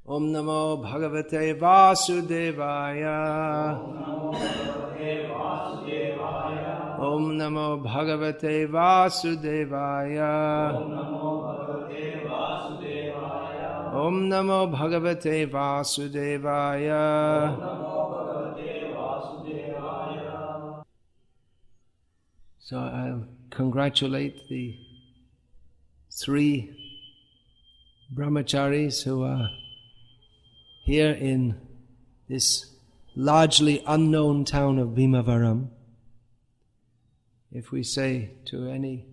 Om Namo Bhagavate Vasudevaya. Om Namo Bhagavate Vasudevaya. Om Namo Bhagavate Vasudevaya. So I'll congratulate the 3 Brahmacharis who are here in this largely unknown town of Bhimavaram. If we say to any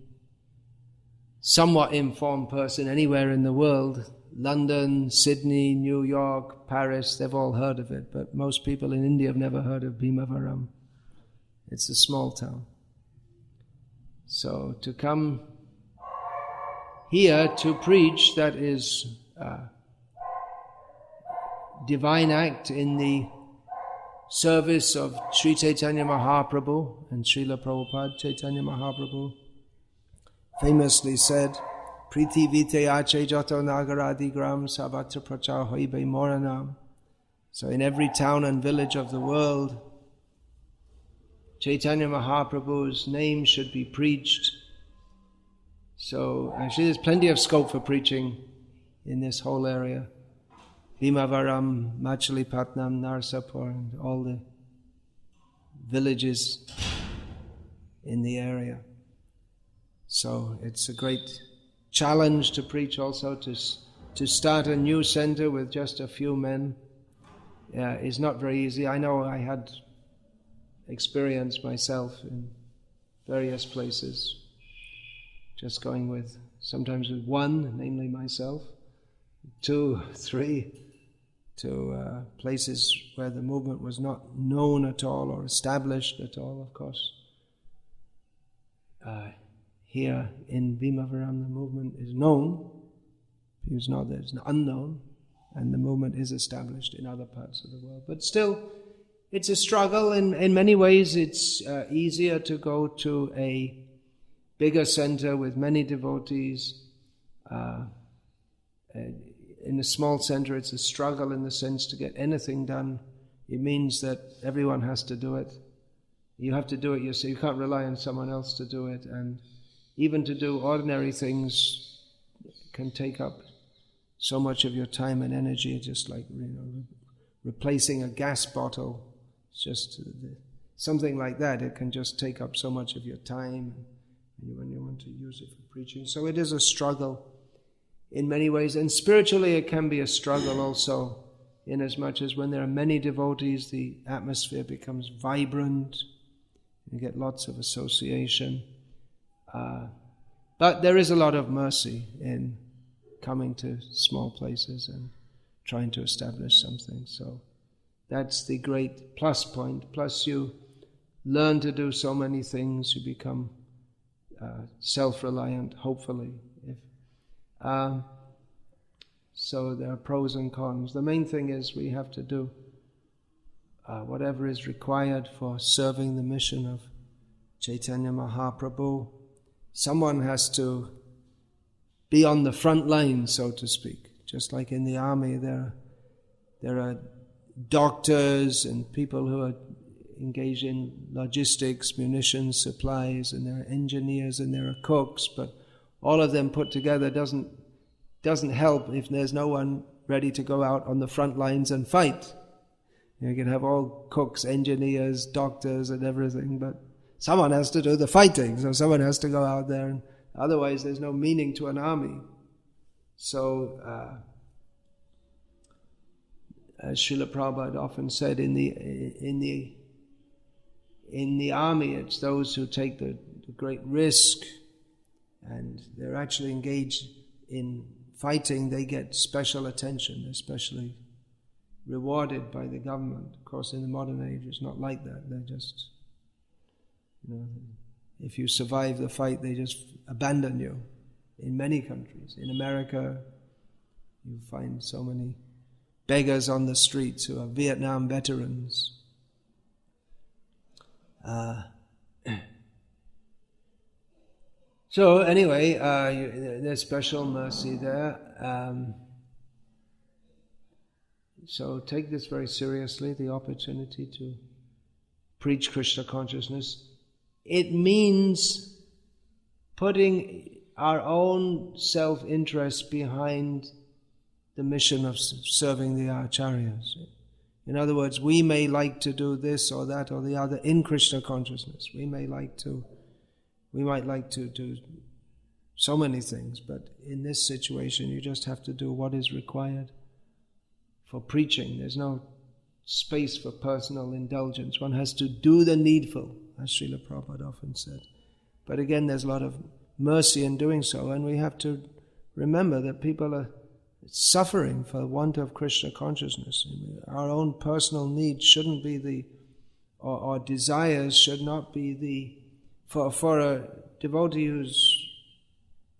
somewhat informed person anywhere in the world, London, Sydney, New York, Paris, they've all heard of it, but most people in India have never heard of Bhimavaram. It's a small town. So to come here to preach, that is a divine act in the service of Sri Chaitanya Mahaprabhu, and Srila Prabhupada Chaitanya Mahaprabhu famously said, Priti vite ache jato nagaradi gram sabatra prachar hoibe moranam. So in every town and village of the world, Chaitanya Mahaprabhu's name should be preached. So actually there's plenty of scope for preaching in this whole area. Bhimavaram, Machilipatnam, Narsapur, and all the villages in the area. So it's a great challenge to preach also, to start a new center with just a few men is not very easy. I know I had experience myself in various places, just going with, sometimes with 1, namely myself, 2, 3, to places where the movement was not known at all or established at all, of course. Here in Bhimavaram, the movement is known. It's not that it's unknown, and the movement is established in other parts of the world. But still, it's a struggle. In many ways, it's easier to go to a bigger center with many devotees. In a small center, it's a struggle in the sense to get anything done. It means that everyone has to do it. You have to do it yourself. You can't rely on someone else to do it. And even to do ordinary things can take up so much of your time and energy, just like replacing a gas bottle. It's just something like that. It can just take up so much of your time when you want to use it for preaching. So it is a struggle in many ways. And spiritually it can be a struggle also, inasmuch as when there are many devotees, the atmosphere becomes vibrant. You get lots of association. But there is a lot of mercy in coming to small places and trying to establish something. So that's the great plus point. Plus you learn to do so many things, you become self-reliant, hopefully. So there are pros and cons. The main thing is we have to do whatever is required for serving the mission of Chaitanya Mahaprabhu. Someone has to be on the front line, so to speak. Just like in the army, there are doctors and people who are engaged in logistics, munitions, supplies, and there are engineers and there are cooks, but all of them put together doesn't help if there's no one ready to go out on the front lines and fight. You can have all cooks, engineers, doctors and everything, but someone has to do the fighting, so someone has to go out there, and otherwise there's no meaning to an army. So, as Srila Prabhupada often said, in the army, it's those who take the great risk, and they're actually engaged in fighting. They get special attention, especially rewarded by the government. Of course, in the modern age, it's not like that. They're just, if you survive the fight, they just abandon you. In many countries, in America, you find so many beggars on the streets who are Vietnam veterans. So anyway, there's special mercy there. So take this very seriously, the opportunity to preach Krishna consciousness. It means putting our own self-interest behind the mission of serving the acharyas. In other words, we may like to do this or that or the other in Krishna consciousness. We might like to do so many things, but in this situation you just have to do what is required for preaching. There's no space for personal indulgence. One has to do the needful, as Srila Prabhupada often said. But again, there's a lot of mercy in doing so, and we have to remember that people are suffering for want of Krishna consciousness. Our own personal needs shouldn't be or desires should not be for a devotee who's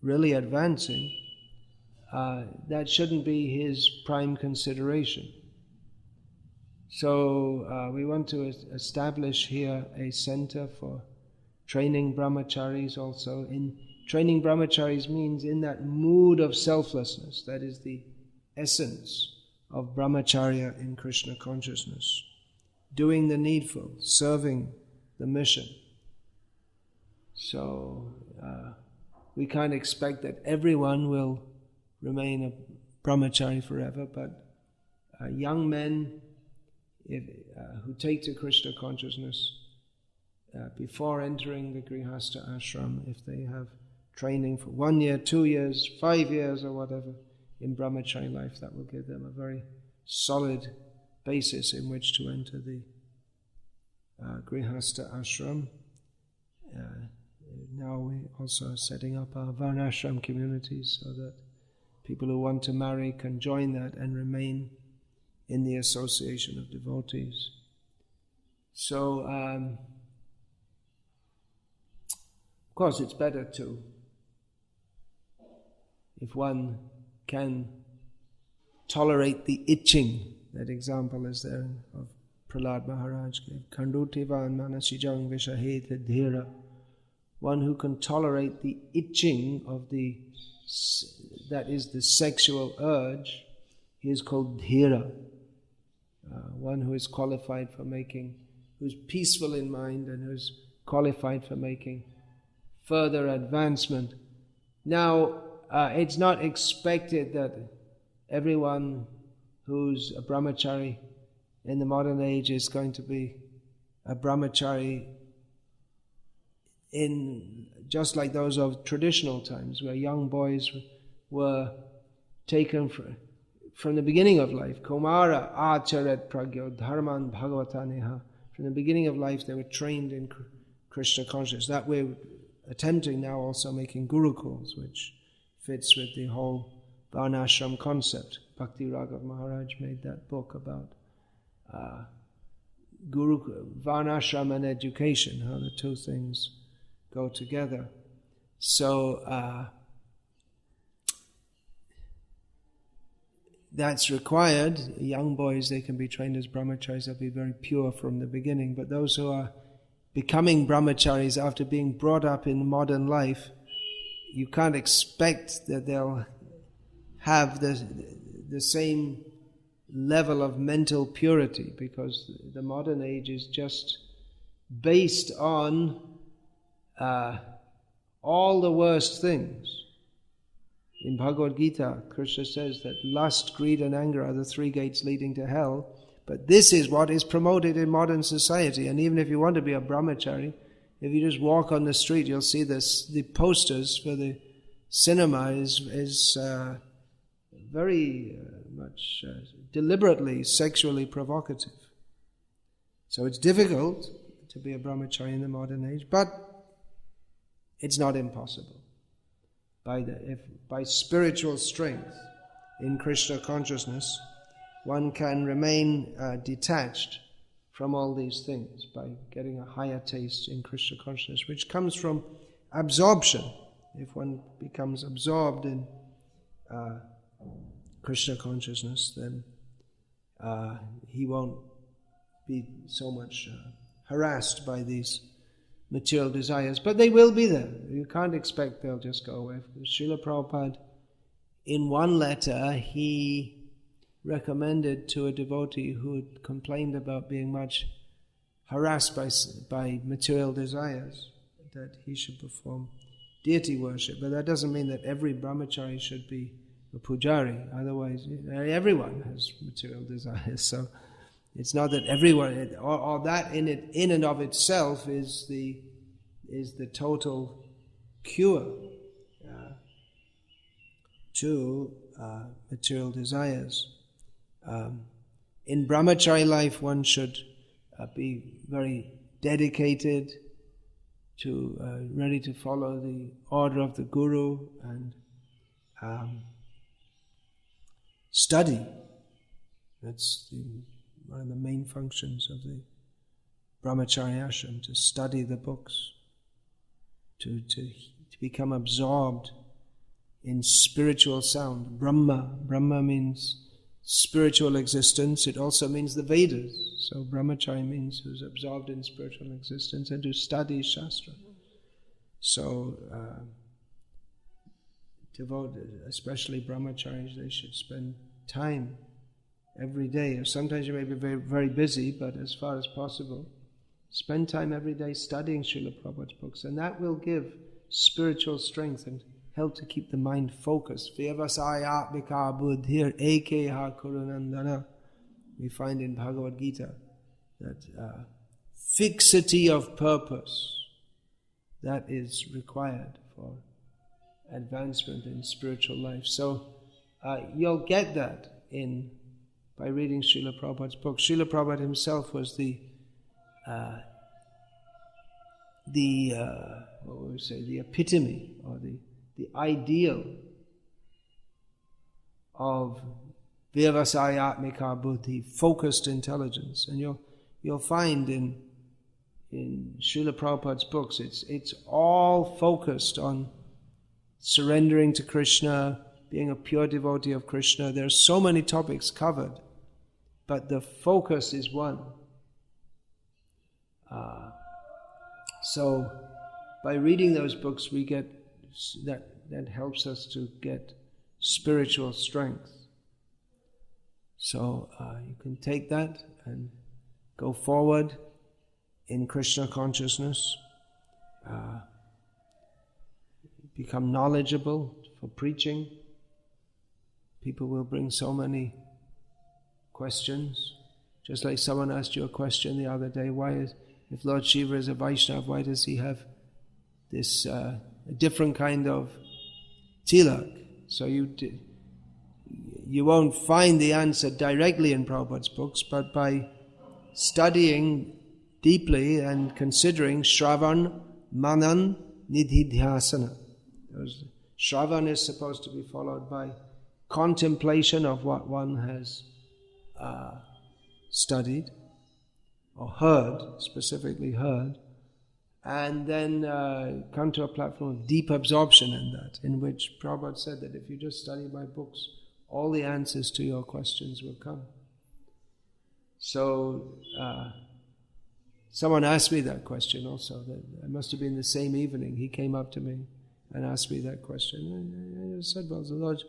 really advancing, that shouldn't be his prime consideration. So we want to establish here a center for training brahmacharis also. In training brahmacharis means in that mood of selflessness, that is the essence of brahmacharya in Krishna consciousness. Doing the needful, serving the mission. So we can't expect that everyone will remain a brahmachari forever, but young men who take to Krishna consciousness before entering the Grihastha ashram, if they have training for 1 year, 2 years, 5 years or whatever in brahmachari life, that will give them a very solid basis in which to enter the Grihastha ashram. Now we also are setting up our varnashram communities so that people who want to marry can join that and remain in the association of devotees. So, of course, it's better to, if one can tolerate the itching. That example is there of Prahlad Maharaj gave. Khandutivan manasijang vishaheta dhira. One who can tolerate the itching of that is the sexual urge, he is called dhira. One who is qualified for who's peaceful in mind and who's qualified for making further advancement. Now, it's not expected that everyone who's a brahmachari in the modern age is going to be a brahmachari in just like those of traditional times, where young boys were taken from the beginning of life. Kumara acharet pragyo dharman bhagavata neha. From the beginning of life they were trained in Krishna consciousness. That way attempting now also making gurukuls, which fits with the whole varnashram concept. Bhakti Raghav Maharaj made that book about varnashram and education, how the two things go together. So that's required. Young boys, they can be trained as brahmacharis, they'll be very pure from the beginning. But those who are becoming brahmacharis after being brought up in modern life, you can't expect that they'll have the same level of mental purity, because the modern age is just based on all the worst things. In Bhagavad Gita, Krishna says that lust, greed and anger are the 3 gates leading to hell. But this is what is promoted in modern society. And even if you want to be a brahmachari, if you just walk on the street, you'll see the posters for the cinema is very much deliberately sexually provocative. So it's difficult to be a brahmachari in the modern age, but it's not impossible. By spiritual strength in Krishna consciousness, one can remain detached from all these things by getting a higher taste in Krishna consciousness, which comes from absorption. If one becomes absorbed in Krishna consciousness, then he won't be so much harassed by these material desires, but they will be there. You can't expect they'll just go away. Srila Prabhupada, in one letter, he recommended to a devotee who had complained about being much harassed by material desires that he should perform deity worship. But that doesn't mean that every brahmachari should be a pujari. Otherwise, everyone has material desires. So it's not that everyone, or that in and of itself is the total cure to material desires. In brahmachari life, one should be very dedicated to ready to follow the order of the guru and study. That's one of the main functions of the Brahmacari ashram, to study the books, to become absorbed in spiritual sound. Brahma means spiritual existence. It also means the Vedas. So Brahmachari means who's absorbed in spiritual existence, and to study Shastra. So especially brahmacharis, they should spend time every day. Sometimes you may be very, very busy, but as far as possible, spend time every day studying Srila Prabhupada's books, and that will give spiritual strength and help to keep the mind focused. Vyavasayatmika buddhir ekeha kurunandana. We find in Bhagavad Gita that fixity of purpose, that is required for advancement in spiritual life. So you'll get that by reading Srila Prabhupada's book. Srila Prabhupada himself was the epitome, or the ideal of Vyavasayatmika buddhi, focused intelligence. And you'll find in Srila Prabhupada's books, it's all focused on surrendering to Krishna, being a pure devotee of Krishna. There are so many topics covered, but the focus is one. So by reading those books, we get that helps us to get spiritual strength. So you can take that and go forward in Krishna consciousness, become knowledgeable for preaching. People will bring so many questions. Just like someone asked you a question the other day, if Lord Shiva is a Vaishnava, why does he have this a different kind of tilak? So you won't find the answer directly in Prabhupada's books, but by studying deeply and considering Shravan, Manan, Nididhyasana. Shravan is supposed to be followed by contemplation of what one has studied or heard, specifically heard, and then come to a platform of deep absorption in that, in which Prabhupada said that if you just study my books, all the answers to your questions will come. So someone asked me that question also. That it must have been the same evening. He came up to me and asked me that question. And I said, well, the Lord,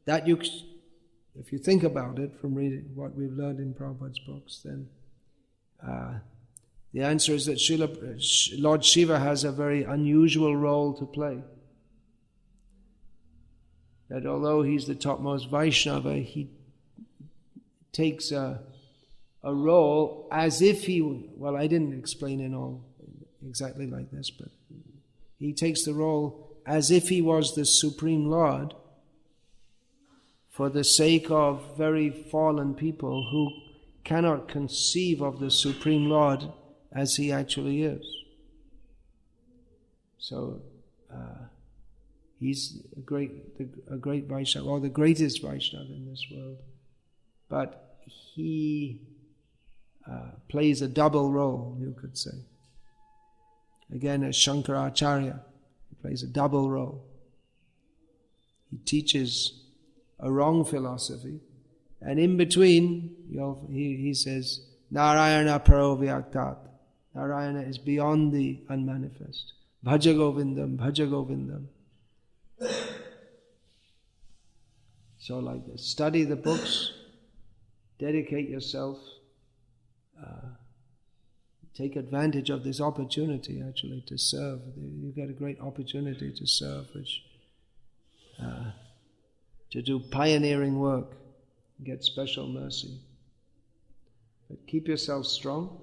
if you think about it from reading what we've learned in Prabhupada's books, then the answer is that Lord Shiva has a very unusual role to play. That although he's the topmost Vaishnava, he takes a role as if I didn't explain it all exactly like this, but he takes the role as if he was the Supreme Lord for the sake of very fallen people who cannot conceive of the Supreme Lord as he actually is. So he's a great Vaishnava, or the greatest Vaishnava in this world. But he plays a double role, you could say. Again, as Shankaracharya, he plays a double role. He teaches a wrong philosophy, and in between, he says, Narayana Paro Vyaktat. Narayana is beyond the unmanifest. Bhaja Govindam, Bhaja Govindam. So like this, study the books, dedicate yourself, take advantage of this opportunity actually to serve. You've got a great opportunity to serve, which to do pioneering work, get special mercy. But keep yourself strong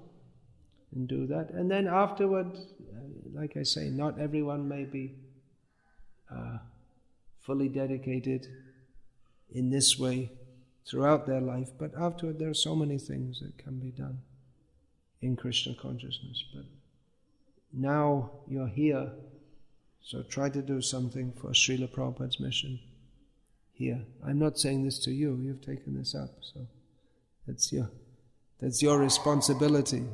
and do that. And then afterward, like I say, not everyone may be fully dedicated in this way throughout their life, but afterward there are so many things that can be done in Krishna consciousness. But now you're here, so try to do something for Srila Prabhupada's mission here. I'm not saying this to you, you've taken this up, so that's your responsibility.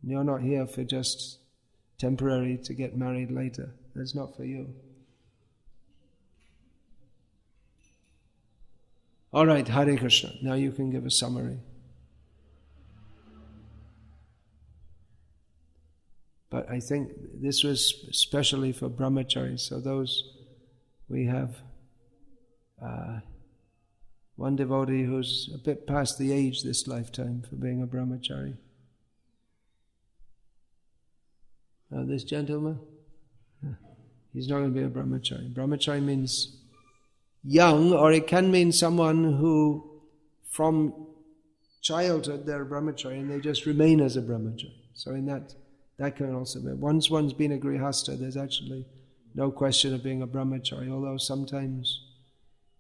You're not here for just temporary to get married later. That's not for you. All right, Hare Krishna. Now you can give a summary. But I think this was especially for brahmacharis. So those, we have one devotee who's a bit past the age this lifetime for being a brahmachari. This gentleman, he's not going to be a brahmachari. Brahmachari means young, or it can mean someone who from childhood they're a brahmachari and they just remain as a brahmachari. So in that can also be. Once one's been a grihasta, there's actually no question of being a brahmachari, although sometimes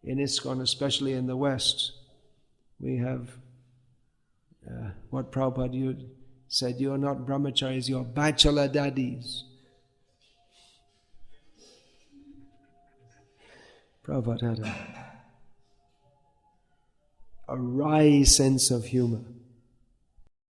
in ISKCON, especially in the West, we have what Prabhupada said, you're not brahmacharis, you're bachelor daddies. Prabhupada had a wry sense of humor.